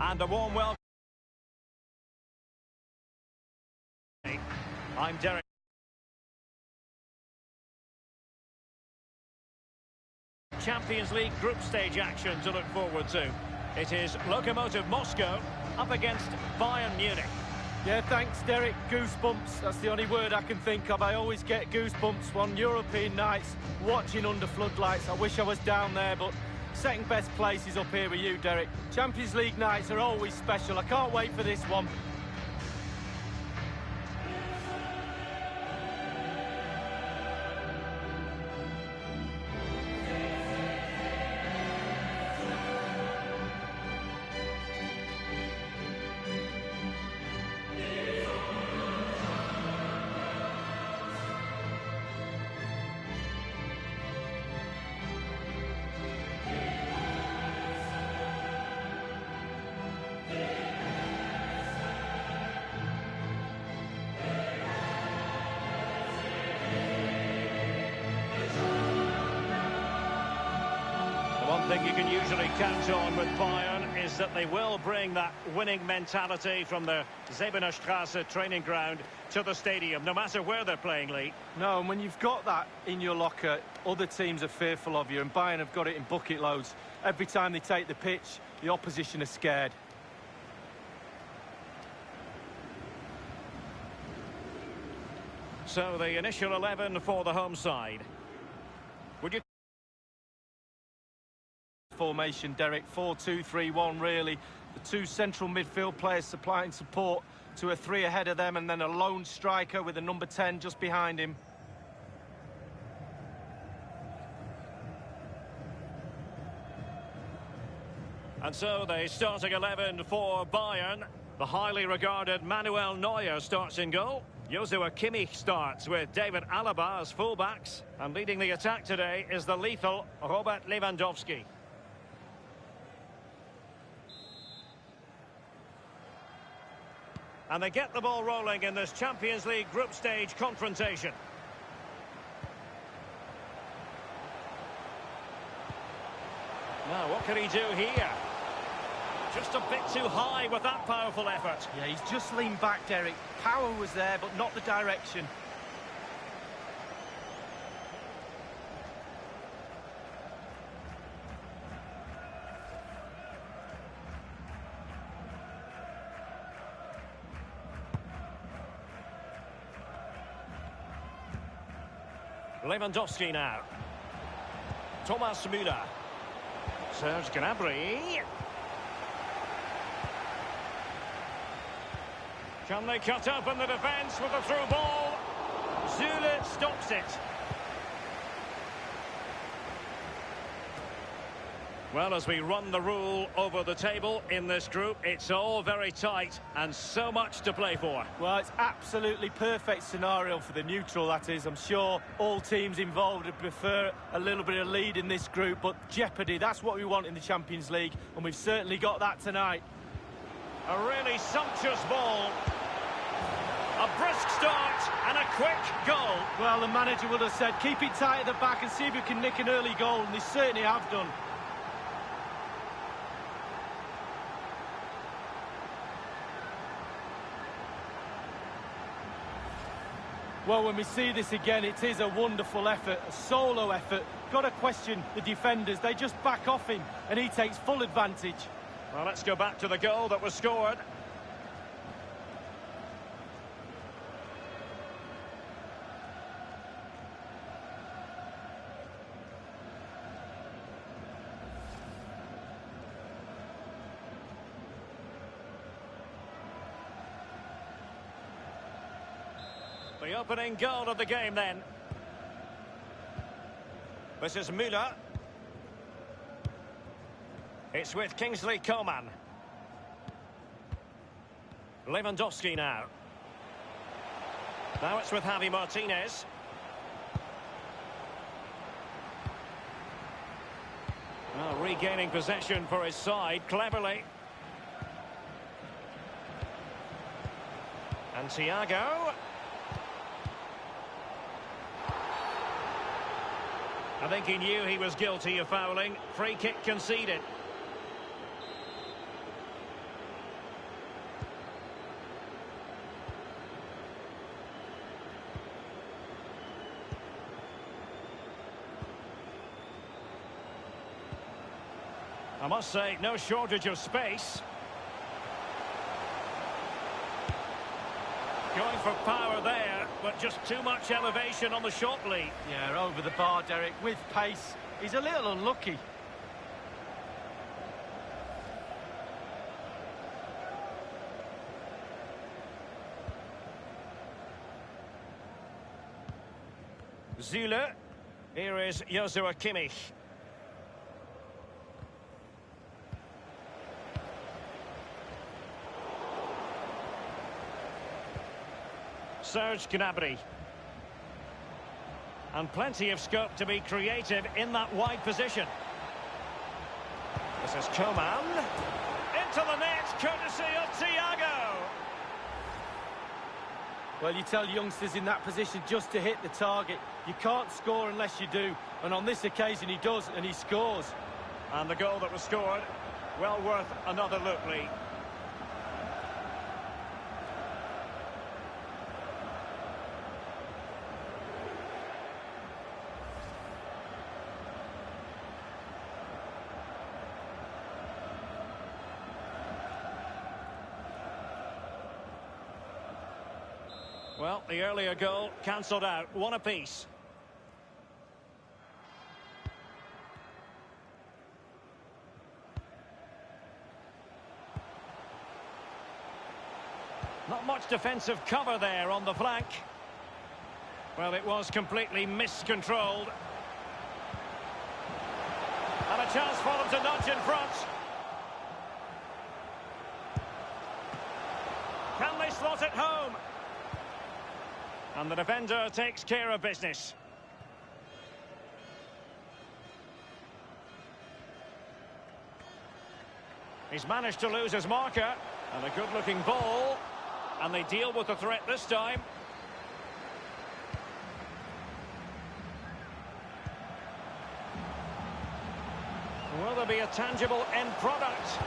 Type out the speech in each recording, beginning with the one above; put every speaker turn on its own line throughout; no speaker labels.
And a warm welcome. I'm Derek. Champions League group stage action to look forward to. It is Lokomotiv Moscow up against Bayern Munich.
Yeah, thanks, Derek. Goosebumps, that's the only word I can think of. I always get goosebumps on European nights, watching under floodlights. I wish I was down there, but second best place is up here with you, Derek. Champions League nights are always special. I can't wait for this one.
One thing you can usually count on with Bayern is that they will bring that winning mentality from the Zebenerstraße training ground to the stadium, no matter where they're playing, Lee.
No, and when you've got that in your locker, other teams are fearful of you, and Bayern have got it in bucket loads. Every time they take the pitch, the opposition are scared.
So the initial 11 for the home side. Would you...
Formation, Derek, 4-2-3-1 really. The two central midfield players supplying support to a three ahead of them, and then a lone striker with a number 10 just behind him.
And so the starting 11 for Bayern. The highly regarded Manuel Neuer starts in goal. Joshua Kimmich starts with David Alaba as fullbacks. And leading the attack today is the lethal Robert Lewandowski. And they get the ball rolling in this Champions League group stage confrontation. Now, what can he do here? Just a bit too high with that powerful effort.
Yeah, he's just leaned back, Derek. Power was there, but not the direction.
Lewandowski now. Thomas Müller. Serge Gnabry. Can they cut open the defence with a through ball? Zule stops it. Well, as we run the rule over the table in this group, it's all very tight and so much to play for.
Well, it's absolutely perfect scenario for the neutral, that is. I'm sure all teams involved would prefer a little bit of lead in this group, but jeopardy, that's what we want in the Champions League, and we've certainly got that tonight.
A really sumptuous ball. A brisk start and a quick goal.
Well, the manager would have said, keep it tight at the back and see if you can nick an early goal, and they certainly have done. Well, when we see this again, it is a wonderful effort, a solo effort. Got to question the defenders. They just back off him, and he takes full advantage.
Well, let's go back to the goal that was scored. The opening goal of the game then. This is Müller. It's with Kingsley Coman. Lewandowski now. Now it's with Javi Martinez. Now regaining possession for his side cleverly. And Thiago. I think he knew he was guilty of fouling. Free kick conceded. I must say, no shortage of space. Going for power there, but just too much elevation on the shot lead.
Yeah, over the bar, Derek, with pace. He's a little unlucky.
Zule. Here is Joshua Kimmich. Serge Gnabry. And plenty of scope to be creative in that wide position. This is Coman. Into the net, courtesy of Thiago.
Well, you tell youngsters in that position just to hit the target. You can't score unless you do. And on this occasion, he does, and he scores.
And the goal that was scored, well worth another look, Lee. Well, the earlier goal cancelled out. One apiece. Not much defensive cover there on the flank. Well, it was completely miscontrolled. And a chance for them to nudge in front. Can they slot it home? And the defender takes care of business. He's managed to lose his marker. And a good-looking ball. And they deal with the threat this time. Will there be a tangible end product?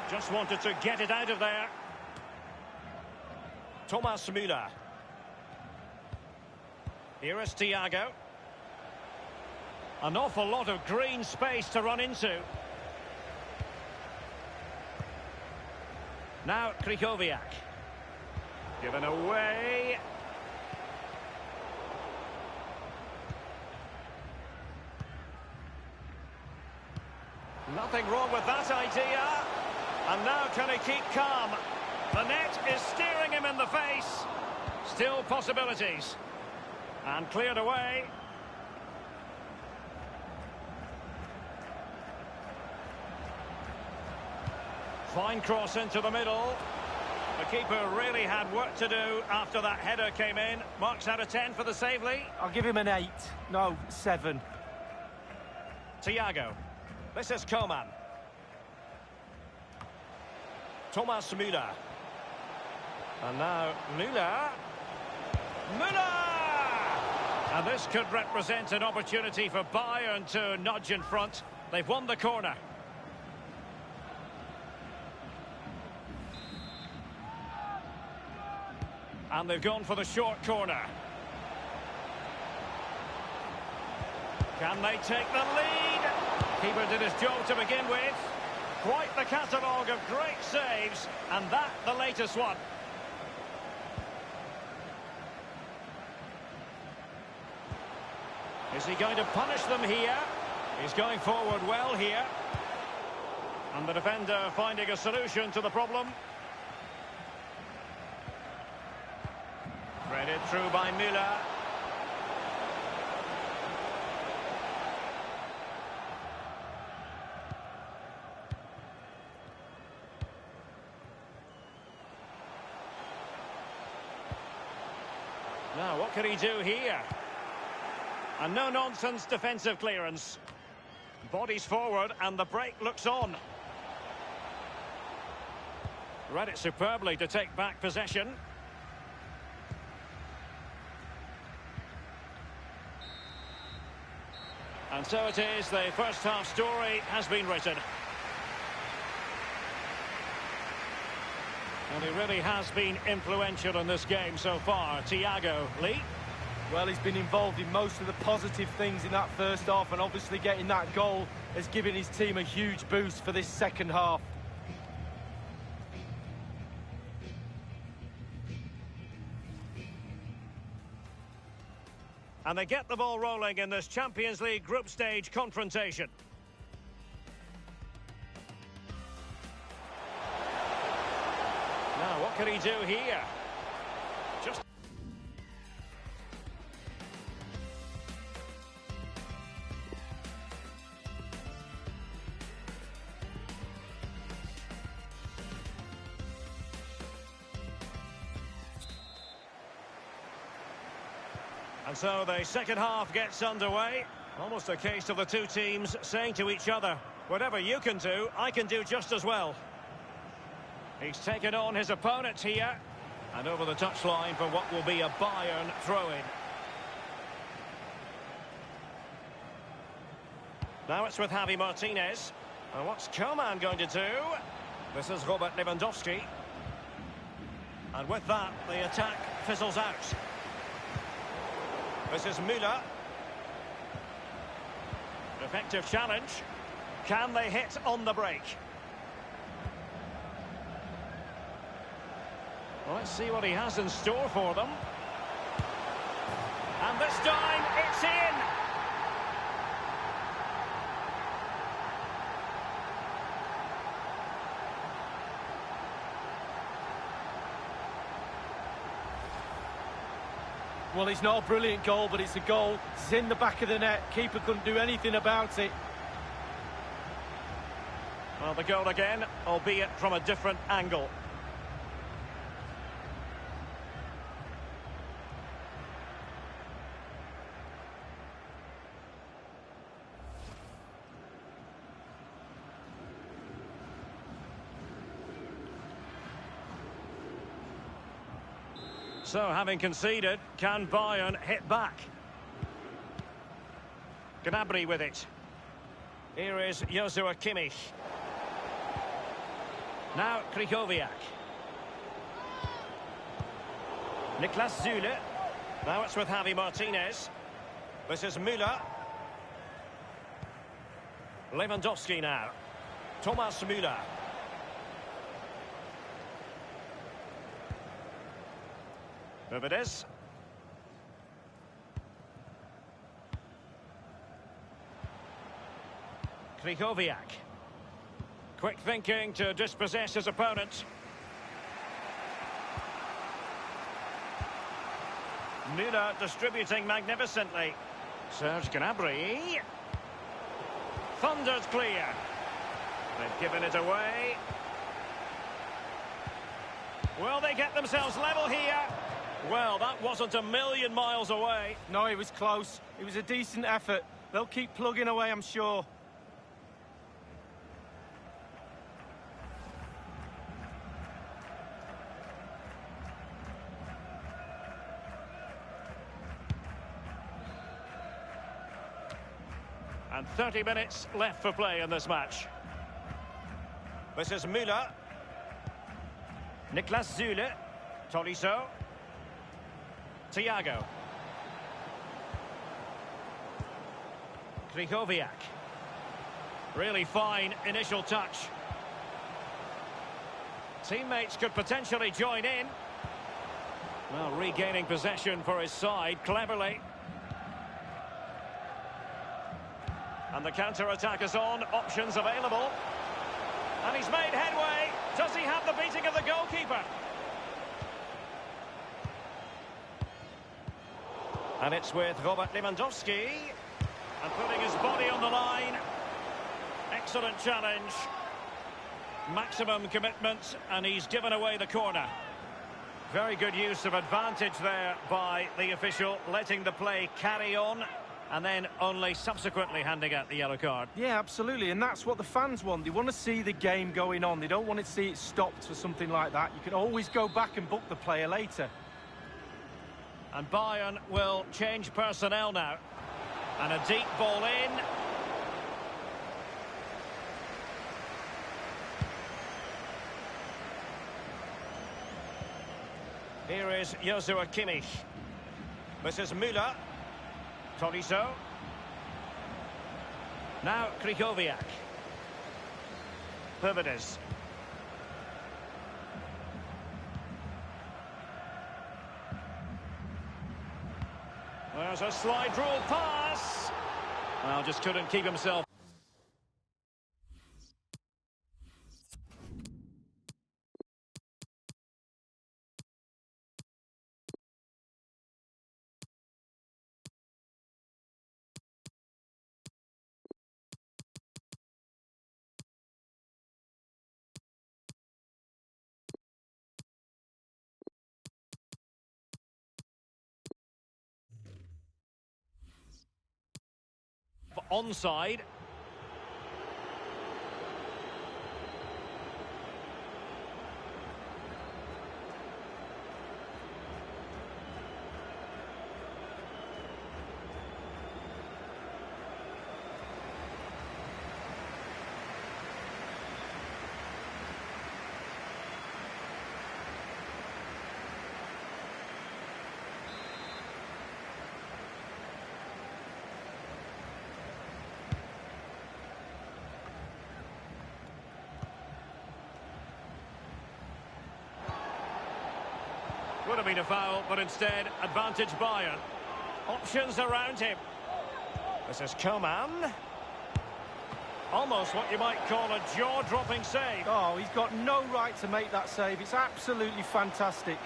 Just wanted to get it out of there. Thomas Müller. Here is Thiago. An awful lot of green space to run into. Now Krychowiak. Given away. Nothing wrong with that idea. And now can he keep calm? The net is steering him in the face. Still possibilities. And cleared away. Fine cross into the middle. The keeper really had work to do after that header came in. Marks out of 10 for the save, Lee.
I'll give him an 8. No, 7.
Thiago. This is Coman. Thomas Müller. And now Müller. Müller! And this could represent an opportunity for Bayern to nudge in front. They've won the corner. And they've gone for the short corner. Can they take the lead? Keeper did his job to begin with. Quite the catalogue of great saves. And that, the latest one. Is he going to punish them here? He's going forward well here. And the defender finding a solution to the problem. Threaded through by Müller. Now, what can he do here? A no-nonsense defensive clearance. Bodies forward and the break looks on. Read it superbly to take back possession. And so it is, the first half story has been written. And he really has been influential in this game so far. Thiago, Lee?
Well, he's been involved in most of the positive things in that first half, and obviously getting that goal has given his team a huge boost for this second half.
And they get the ball rolling in this Champions League group stage confrontation. Now, what can he do here? Just... And so the second half gets underway. Almost a case of the two teams saying to each other, whatever you can do, I can do just as well. He's taken on his opponent here. And over the touchline for what will be a Bayern throw-in. Now it's with Javi Martinez. And what's Coman going to do? This is Robert Lewandowski. And with that, the attack fizzles out. This is Müller. Effective challenge. Can they hit on the break? Well, let's see what he has in store for them. And this time, it's in!
Well, it's not a brilliant goal, but it's a goal. It's in the back of the net. Keeper couldn't do anything about it.
Well, the goal again, albeit from a different angle. So, having conceded, can Bayern hit back? Gnabry with it. Here is Joshua Kimmich. Now Krychowiak. Niklas Süle. Now it's with Javi Martinez. This is Müller. Lewandowski now. Thomas Müller. There it is. Krychowiak. Quick thinking to dispossess his opponent. Müller distributing magnificently. Serge Gnabry. Thundered clear. They've given it away. Will they get themselves level here? Well, that wasn't a million miles away.
No, it was close. It was a decent effort. They'll keep plugging away, I'm sure.
And 30 minutes left for play in this match. This is Müller. Niklas Süle. Tolisso. Thiago. Krychowiak. Really fine initial touch. Teammates could potentially join in. Well, regaining possession for his side cleverly. And the counter-attack is on. Options available. And he's made headway. Does he have the beating of the goalkeeper? And it's with Robert Lewandowski. And putting his body on the line. Excellent challenge. Maximum commitment. And he's given away the corner. Very good use of advantage there by the official, letting the play carry on. And then only subsequently handing out the yellow card.
Yeah, absolutely. And that's what the fans want. They want to see the game going on. They don't want to see it stopped for something like that. You can always go back and book the player later.
And Bayern will change personnel now. And a deep ball in. Here is Joshua Kimmich. This is Müller. Toriso. Now Krychowiak. Pervides. There's a slide rule pass. Well, just couldn't keep himself. Onside. Would have been a foul, but instead, advantage Bayern. Options around him. This is Coman. Almost what you might call a jaw-dropping save.
Oh, he's got no right to make that save. It's absolutely fantastic.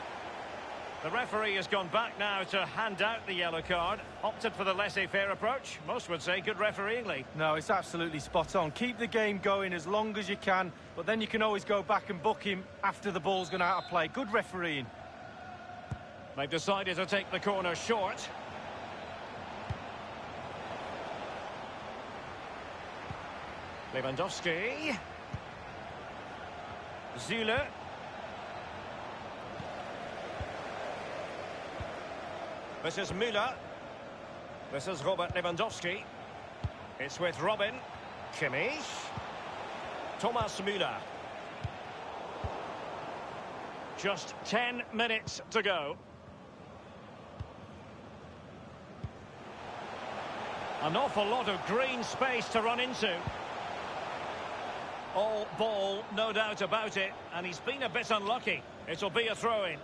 The referee has gone back now to hand out the yellow card. Opted for the laissez-faire approach. Most would say good refereeing, Lee.
No, it's absolutely spot on. Keep the game going as long as you can, but then you can always go back and book him after the ball's gone out of play. Good refereeing.
They've decided to take the corner short. Lewandowski. Zule. This is Müller. This is Robert Lewandowski. It's with Robin. Kimmich. Thomas Müller. Just 10 minutes to go. An awful lot of green space to run into. All ball, no doubt about it, and he's been a bit unlucky. It'll be a throw-in.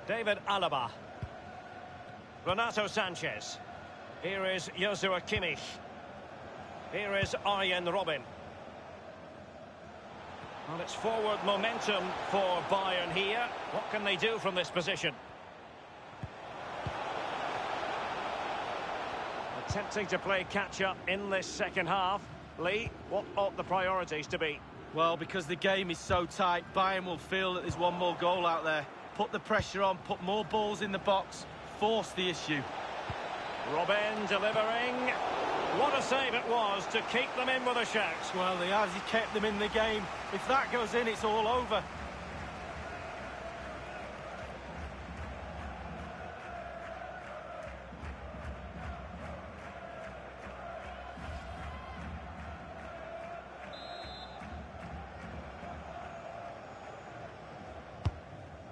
David Alaba. Renato Sanchez. Here is Joshua Kimmich. Here is Arjen Robben. Well, it's forward momentum for Bayern here. What can they do from this position? Attempting to play catch-up in this second half. Lee, what ought the priorities to be?
Well, because the game is so tight, Bayern will feel that there's one more goal out there. Put the pressure on, put more balls in the box, force the issue.
Robben delivering. What a save it was to keep them in with a shout.
Well, he has kept them in the game. If that goes in, it's all over.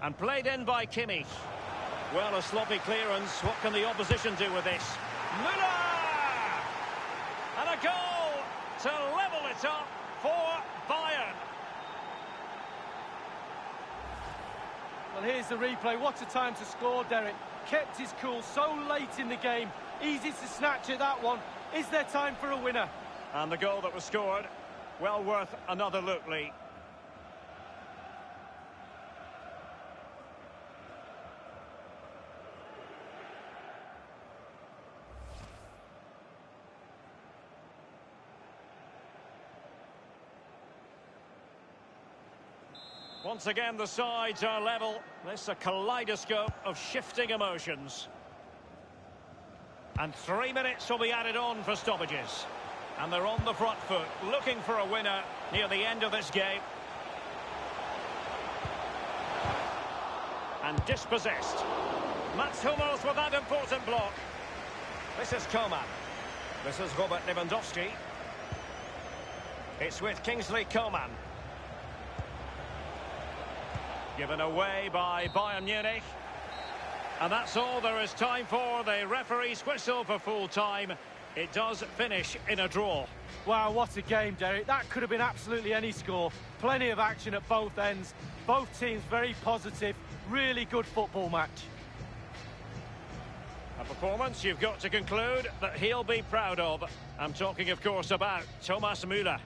And played in by Kimmich. Well, a sloppy clearance. What can the opposition do with this? Müller! And a goal to level it up for Bayern.
Well, here's the replay. What a time to score, Derek. Kept his cool so late in the game. Easy to snatch at that one. Is there time for a winner?
And the goal that was scored, well worth another look, Lee. Once again, the sides are level. This is a kaleidoscope of shifting emotions. And 3 minutes will be added on for stoppages. And they're on the front foot, looking for a winner near the end of this game. And dispossessed. Mats Hummels with that important block. This is Coman. This is Robert Lewandowski. It's with Kingsley Coman. Given away by Bayern Munich. And that's all there is time for. The referee's whistle for full time. It does finish in a draw.
Wow, what a game, Derek. That could have been absolutely any score. Plenty of action at both ends. Both teams very positive. Really good football match.
A performance you've got to conclude that he'll be proud of. I'm talking, of course, about Thomas Müller.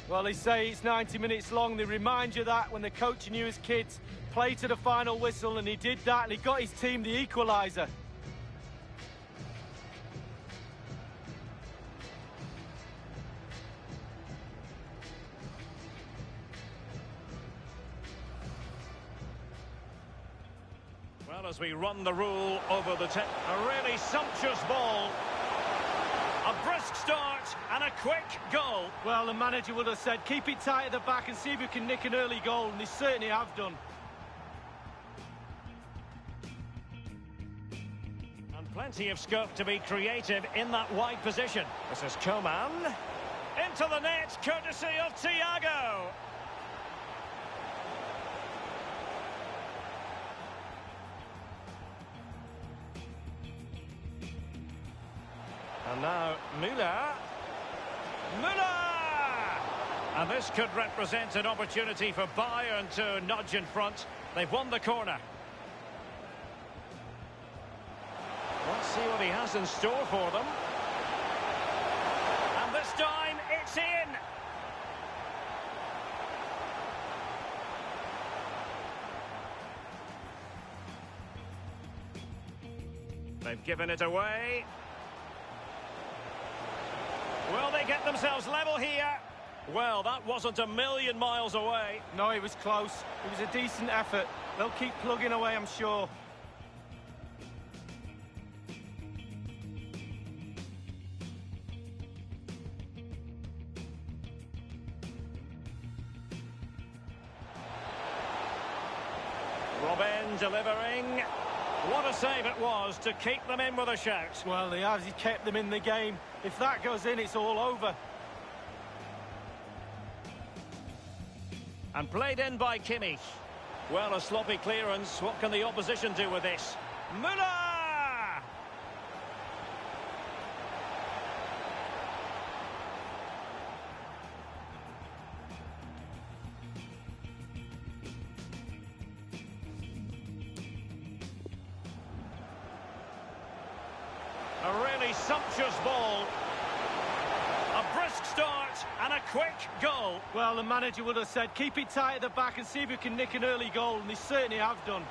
Well, they say it's 90 minutes long. They remind you that when they're coaching you as kids. Play to the final whistle, and he did that, and he got his team the equaliser.
Well, as we run the rule over the a really sumptuous ball. A brisk start and a quick goal.
Well, the manager would have said, keep it tight at the back and see if you can nick an early goal, and they certainly have done.
And plenty of scope to be creative in that wide position. This is Coman. Into the net, courtesy of Thiago. And now Müller. And this could represent an opportunity for Bayern to nudge in front. They've won the corner. Let's see what he has in store for them. And this time it's in. They've given it away. Will they get themselves level here? Well, that wasn't a million miles away.
No, it was close. It was a decent effort. They'll keep plugging away, I'm sure.
Robin delivering. What a save it was to keep them in with a shout.
Well, he has. He kept them in the game. If that goes in, it's all over.
And played in by Kimmich. Well, a sloppy clearance. What can the opposition do with this? Müller! A really sumptuous ball. A brisk start and a quick goal.
Well, the manager would have said, keep it tight at the back and see if you can nick an early goal, and they certainly have done.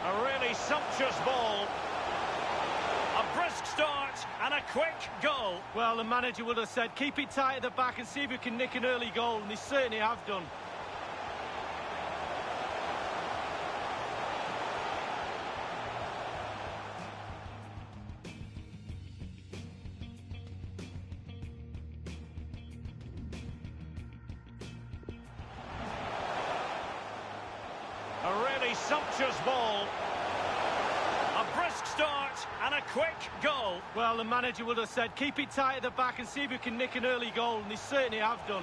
A really sumptuous ball. A brisk start and a quick goal.
Well, the manager would have said, keep it tight at the back and see if you can nick an early goal, and they certainly have done.
A really sumptuous ball. A brisk start and a quick goal.
Well, the manager would have said, keep it tight at the back and see if you can nick an early goal, and they certainly have done.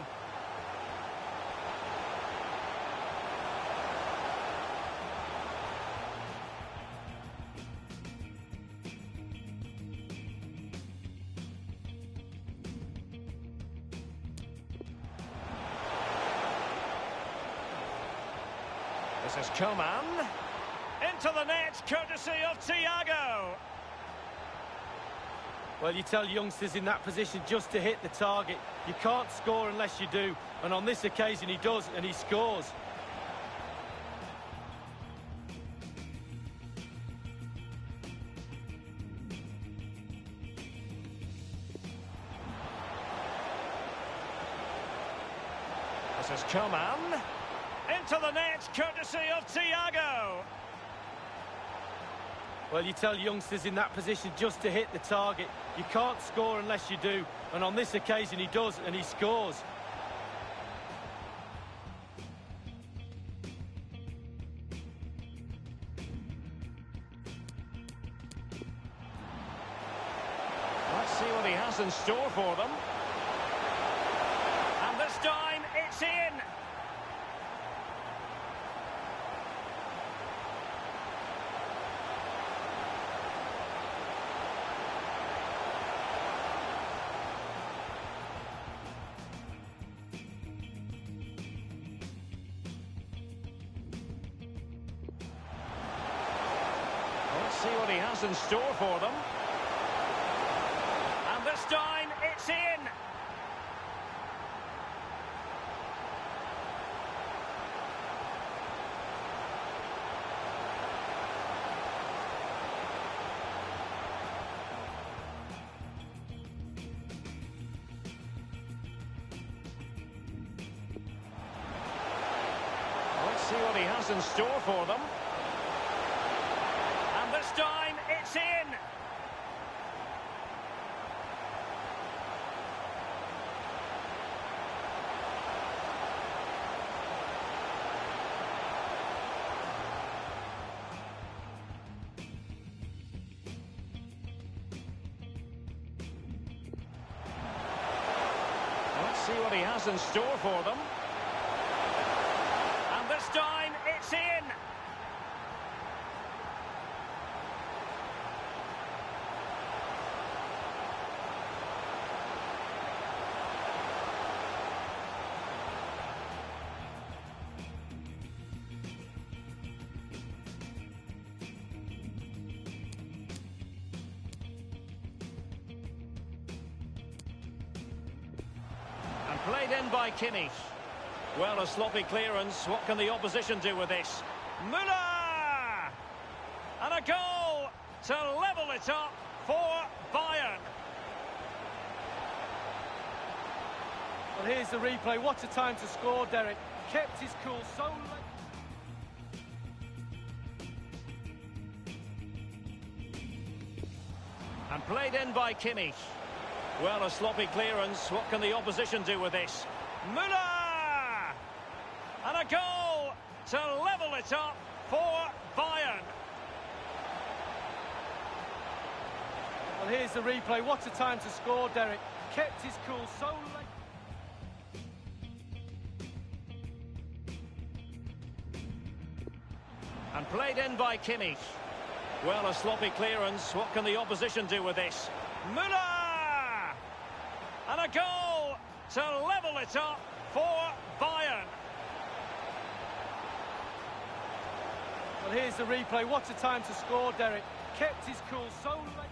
This is Coman. Into the net, courtesy of Thiago.
Well, you tell youngsters in that position just to hit the target. You can't score unless you do. And on this occasion, he does, and he scores.
This is Coman. Into the net, courtesy of Thiago.
Well, you tell youngsters in that position just to hit the target. You can't score unless you do. And on this occasion, he does, and he scores.
has in store for them. And this time, it's in. Let's see what he has in store for them. And this time, it's in. Let's see what he has in store for them. And this time, it's in. Let's see what he has in store for them. And this time, it's in. And played in by Kimmich. Well, a sloppy clearance. What can the opposition do with this? Müller! And a goal to level it up for Bayern.
Well, here's the replay. What a time to score, Derek. Kept his cool so late.
And played in by Kimmich. Well, a sloppy clearance. What can the opposition do with this? Müller! And a goal to level it up for Bayern.
Well, here's the replay. What a time to score, Derek. Kept his cool so late.
And played in by Kimmich. Well, a sloppy clearance. What can the opposition do with this? Müller! And a goal to level it up for Bayern.
Well, here's the replay. What a time to score, Derek. Kept his cool so late.